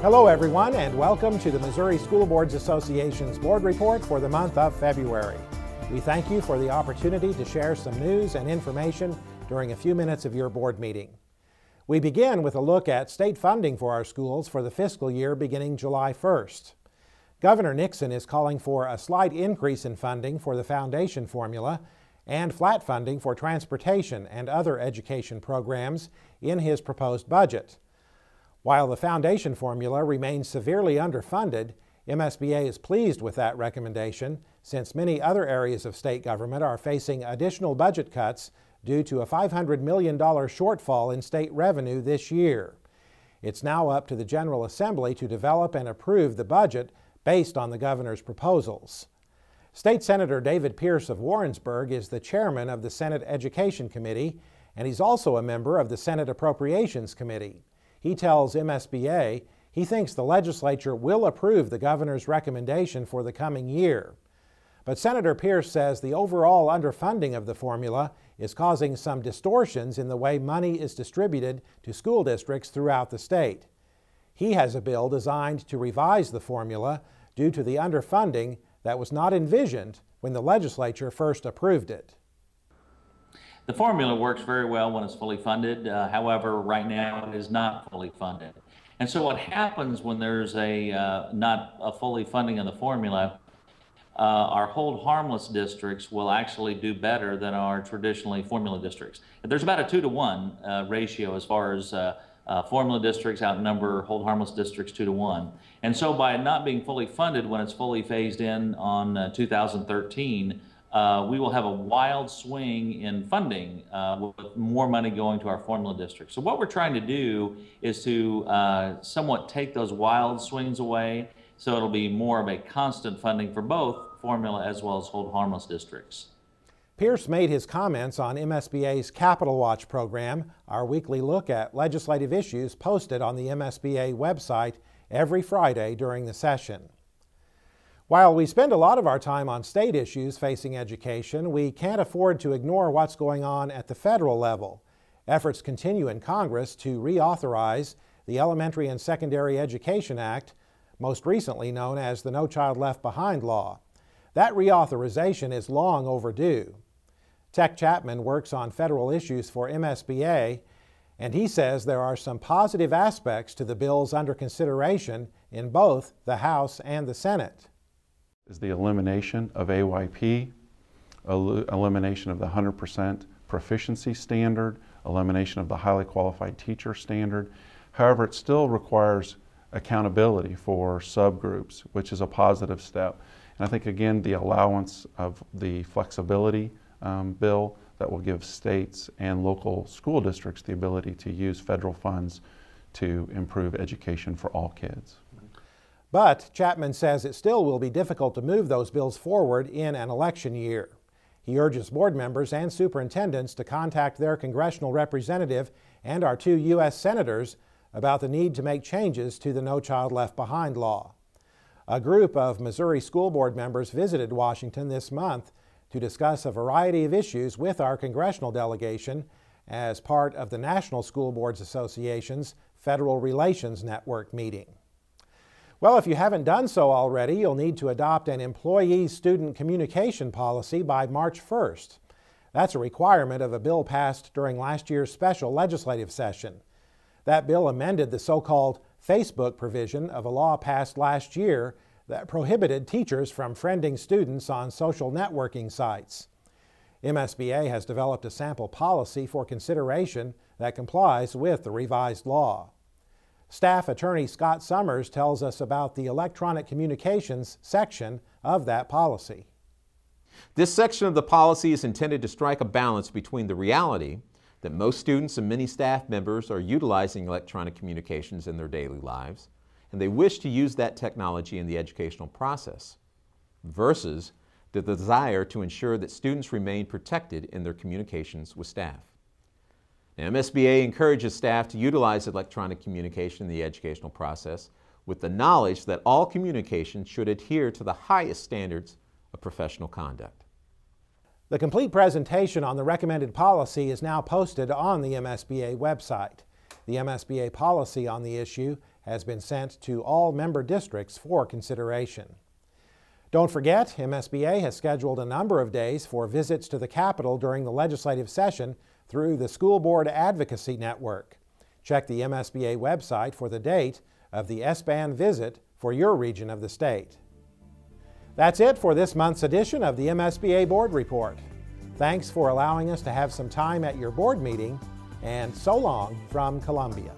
Hello everyone, and welcome to the Missouri School Boards Association's Board Report for the month of February. We thank you for the opportunity to share some news and information during a few minutes of your board meeting. We begin with a look at state funding for our schools for the fiscal year beginning July 1st. Governor Nixon is calling for a slight increase in funding for the foundation formula and flat funding for transportation and other education programs in his proposed budget. While the foundation formula remains severely underfunded, MSBA is pleased with that recommendation since many other areas of state government are facing additional budget cuts due to a $500 million shortfall in state revenue this year. It's now up to the General Assembly to develop and approve the budget based on the governor's proposals. State Senator David Pierce of Warrensburg is the chairman of the Senate Education Committee, and he's also a member of the Senate Appropriations Committee. He tells MSBA he thinks the legislature will approve the governor's recommendation for the coming year. But Senator Pierce says the overall underfunding of the formula is causing some distortions in the way money is distributed to school districts throughout the state. He has a bill designed to revise the formula due to the underfunding that was not envisioned when the legislature first approved it. The formula works very well when it's fully funded. However, right now it is not fully funded. And so what happens when there's not a fully funding of the formula, our hold harmless districts will actually do better than our traditionally formula districts. There's about a 2-to-1 ratio as far as formula districts outnumber hold harmless districts 2-to-1. And so by not being fully funded when it's fully phased in on 2013, we will have a wild swing in funding with more money going to our formula districts. So what we're trying to do is to somewhat take those wild swings away, so it'll be more of a constant funding for both formula as well as hold harmless districts. Pierce made his comments on MSBA's Capital Watch program, our weekly look at legislative issues posted on the MSBA website every Friday during the session. While we spend a lot of our time on state issues facing education, we can't afford to ignore what's going on at the federal level. Efforts continue in Congress to reauthorize the Elementary and Secondary Education Act, most recently known as the No Child Left Behind law. That reauthorization is long overdue. Tech Chapman works on federal issues for MSBA, and he says there are some positive aspects to the bills under consideration in both the House and the Senate. Is the elimination of AYP, elimination of the 100% proficiency standard, elimination of the highly qualified teacher standard. However, it still requires accountability for subgroups, which is a positive step. And I think, again, the allowance of the flexibility bill that will give states and local school districts the ability to use federal funds to improve education for all kids. But Chapman says it still will be difficult to move those bills forward in an election year. He urges board members and superintendents to contact their congressional representative and our 2 U.S. senators about the need to make changes to the No Child Left Behind law. A group of Missouri school board members visited Washington this month to discuss a variety of issues with our congressional delegation as part of the National School Boards Association's Federal Relations Network meeting. Well, if you haven't done so already, you'll need to adopt an employee-student communication policy by March 1st. That's a requirement of a bill passed during last year's special legislative session. That bill amended the so-called Facebook provision of a law passed last year that prohibited teachers from friending students on social networking sites. MSBA has developed a sample policy for consideration that complies with the revised law. Staff Attorney Scott Summers tells us about the electronic communications section of that policy. This section of the policy is intended to strike a balance between the reality that most students and many staff members are utilizing electronic communications in their daily lives, and they wish to use that technology in the educational process, versus the desire to ensure that students remain protected in their communications with staff. Now, MSBA encourages staff to utilize electronic communication in the educational process with the knowledge that all communication should adhere to the highest standards of professional conduct. The complete presentation on the recommended policy is now posted on the MSBA website. The MSBA policy on the issue has been sent to all member districts for consideration. Don't forget, MSBA has scheduled a number of days for visits to the Capitol during the legislative session through the School Board Advocacy Network. Check the MSBA website for the date of the S-band visit for your region of the state. That's it for this month's edition of the MSBA Board Report. Thanks for allowing us to have some time at your board meeting, and so long from Columbia.